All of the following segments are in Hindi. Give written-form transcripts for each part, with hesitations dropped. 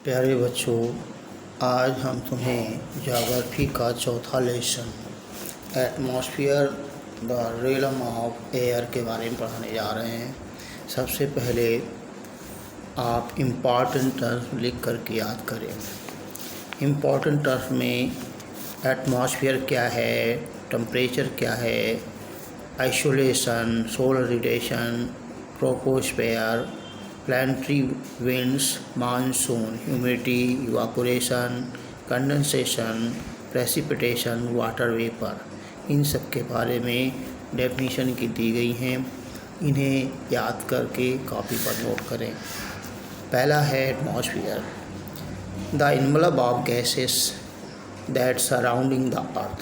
प्यारे बच्चों, आज हम तुम्हें ज्योग्राफी का चौथा lesson atmosphere the realm of air के बारे में पढ़ाने जा रहे हैं। सबसे पहले आप इम्पॉर्टेंट टर्म्स लिख करके याद करें। इम्पॉर्टेंट टर्म्स में एटमॉस्फेयर क्या है, टेम्परेचर क्या है, isolation, solar radiation, troposphere, planetary winds, monsoon, humidity, evaporation, condensation, precipitation, water vapour, इन सब के बारे में डेफिनेशन की दी गई हैं। इन्हें याद करके कॉपी पर नोट करें। पहला है atmosphere, the envelope of gases that surrounding the earth.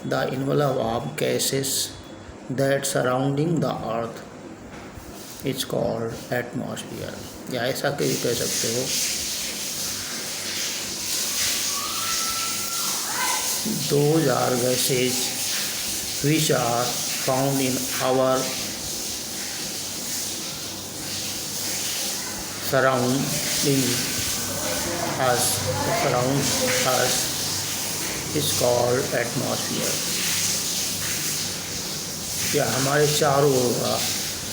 The envelope of gases that surrounding the earth it's called atmosphere, या ऐसा कहीं कह सकते हो। Those are gases which are found in our surrounding us is called atmosphere। या हमारे चारों ओर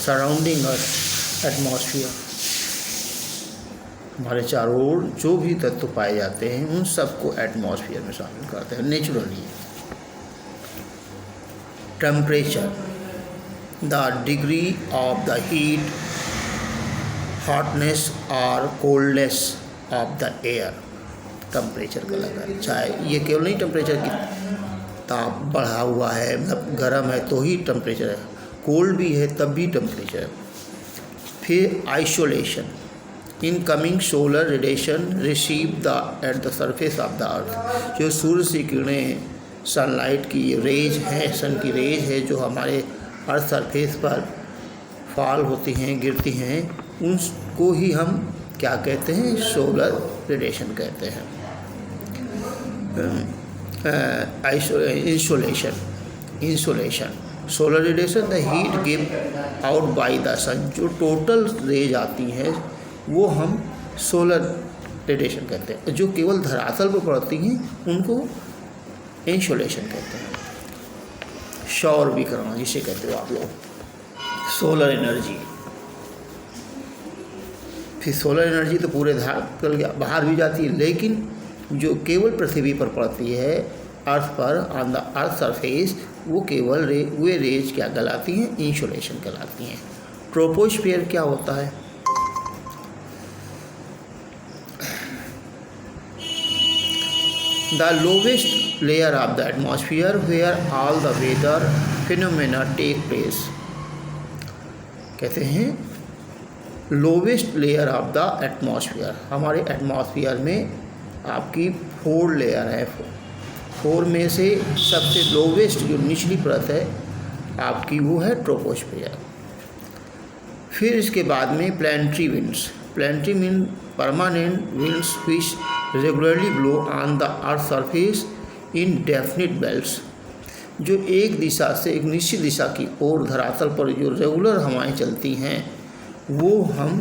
सराउंडिंग अस एटमॉस्फेयर, हमारे चारों ओर जो भी तत्व पाए जाते हैं उन सबको एटमॉस्फेयर में शामिल करते हैं naturally. Temperature, the degree of the heat, hotness और coldness of the air, temperature का लगा। चाहे ये केवल नहीं टेम्परेचर की ताप बढ़ा हुआ है, मतलब गर्म है तो ही टेम्परेचर है, कोल्ड भी है तब भी टेम्परेचर है। फिर isolation, incoming solar radiation receive the at the surface of the earth. जो सूर्य से किरणें, सनलाइट की रेज है, सन की रेज है जो हमारे अर्थ सरफेस पर फॉल होती हैं, गिरती हैं, उनको ही हम क्या कहते हैं, सोलर रेडिएशन कहते हैं। Insolation, solar radiation, the heat give out by the sun. जो टोटल रेज आती हैं वो हम सोलर रेडिएशन कहते हैं। जो केवल धरातल पर पड़ती हैं उनको इंसोलेशन कहते हैं। सौर विकिरण जिसे कहते हो आप लोग, सोलर एनर्जी। फिर सोलर एनर्जी तो पूरे धरातल के बाहर भी जाती है, लेकिन जो केवल पृथ्वी पर पड़ती है, अर्थ पर, ऑन द अर्थ सरफेस, वो केवल वे रेज क्या कहलाती हैं, इंसोलेशन कहलाती हैं। ट्रोपोस्फेयर क्या होता है? The lowest layer of the atmosphere where all the weather phenomena take place. कहते हैं lowest layer of the atmosphere. हमारे एटमॉस्फेयर में आपकी 4 लेयर है। 4 में से सबसे लोवेस्ट जो निचली परत है आपकी वो है ट्रोपोस्फेयर। फिर इसके बाद में planetary winds. Planetary wind permanent winds which regularly blow on the earth surface in definite belts. जो एक दिशा से एक निश्चित दिशा की ओर धरातल पर जो रेगुलर हवाएं चलती हैं वो हम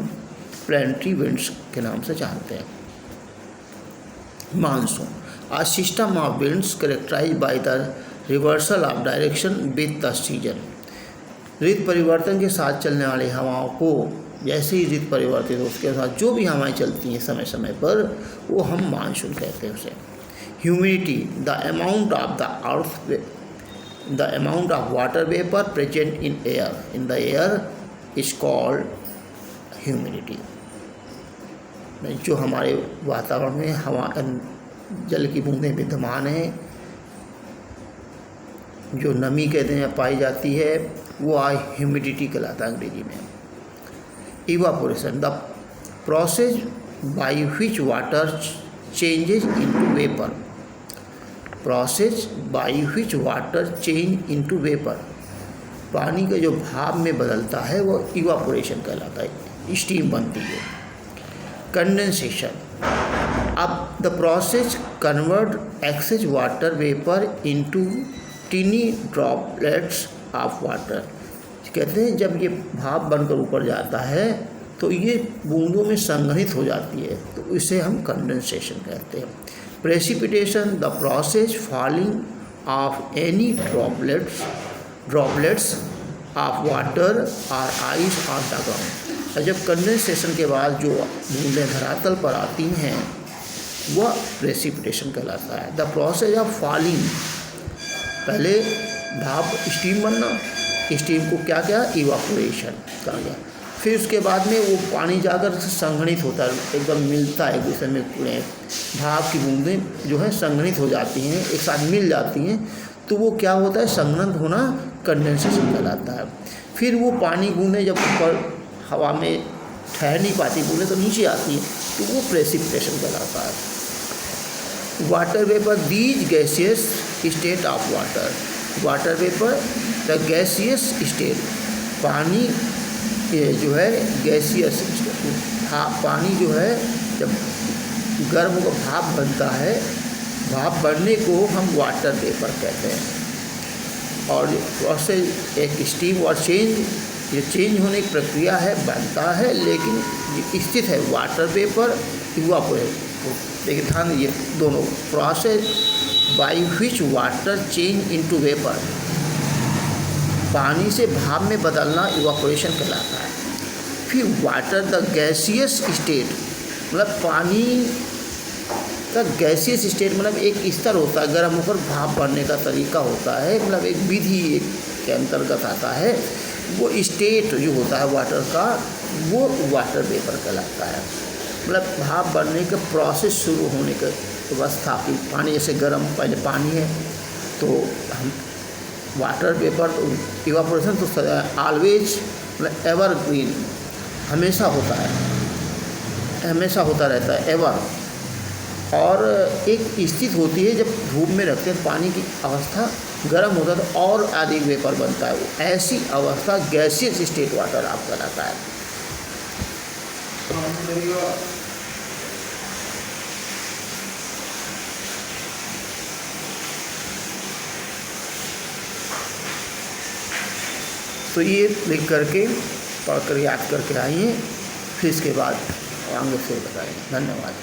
प्लानिटरी विंड्स के नाम से जानते हैं। Monsoon, a system of winds characterized by the reversal of direction with the season। ऋतु परिवर्तन के साथ चलने वाली हवाओं को, जैसे ही ऋतु परिवर्तित हो उसके साथ जो भी हवाएं चलती हैं समय समय पर, वो हम मानसून कहते हैं उसे। Humidity, the amount of water vapour present in the air is called humidity. जो हमारे वातावरण में हवा जल की बूंदें विद्यमान हैं, जो नमी कहते हैं पाई जाती है, वो ह्यूमिडिटी कहलाता है अंग्रेजी में। Evaporation, the process by which water changes into vapour. Process by which water change into vapour, पानी का जो भाप में बदलता है वो इवापोरेशन कहलाता है, स्टीम बनती है। कंडेंसेशन, अब the process convert excess water vapour into tiny droplets of water. कहते हैं जब ये भाप बनकर ऊपर जाता है तो ये बूंदों में संग्रहित हो जाती है, तो इसे हम कंडेंसेशन कहते हैं। Precipitation the process falling of any droplets of water और आइस ऑन द ग्राउंड। जब कंडेंसेशन के बाद जो बूंदें धरातल पर आती हैं वह प्रेसिपिटेशन कहलाता है। द प्रोसेस ऑफ फॉलिंग, पहले भाप स्टीम बनना, स्टीम को क्या क्या इवापोरेशन कहा गया। फिर उसके बाद में वो पानी जाकर संघनित होता है, एकदम मिलता है एक दूसरे में, पूरे भाप की बूंदें जो है संघनित हो जाती हैं, एक साथ मिल जाती हैं, तो वो क्या होता है, संघनन होना कंडेंसेशन कहलाता है। फिर वो पानी बूंदें जब ऊपर हवा में ठहर नहीं पाती, बूंदें तो नीचे आती हैं, तो वो प्रेसिपिटेशन कहलाता है। Water vapour, these gaseous state of water vapour the gaseous state, पानी जो है गैसियस, पानी जो है जब गर्म होकर भाप बनता है, भाप बनने को हम वाटर वेपर कहते हैं। और प्रोसेस एक स्टीम और चेंज, ये चेंज होने की प्रक्रिया है, बनता है, लेकिन स्थित है वाटर वेपर इवापोरेशन। देखिए ध्यान, ये दोनों process by which water change into vapour, पानी से भाप में बदलना इवापोरेशन कहलाता है। फिर वाटर द गैसियस स्टेट, मतलब पानी का गैसियस स्टेट मतलब एक स्तर होता है, गर्म होकर भाप बनने का तरीका होता है, मतलब एक विधि के अंतर्गत आता है। वो स्टेट जो होता है वाटर का, वो वाटर वेपर कहलाता है। मतलब भाप बनने का प्रोसेस शुरू होने का अवस्था की, पानी जैसे गर्म पहले पानी है तो हम वाटर वेपर, इवापोरेशन तो ऑलवेज मतलब एवरग्रीन, हमेशा होता है, हमेशा होता रहता है, एवर। और एक स्थिति होती है जब धूप में रखते हैं, पानी की अवस्था गर्म होता है तो और अधिक वेपर बनता है, ऐसी अवस्था गैसियस स्टेट वाटर आप कहलाता है। तो ये लिख करके पढ़ कर याद करके आइए, फिर इसके बाद आगे से बताएंगे। धन्यवाद।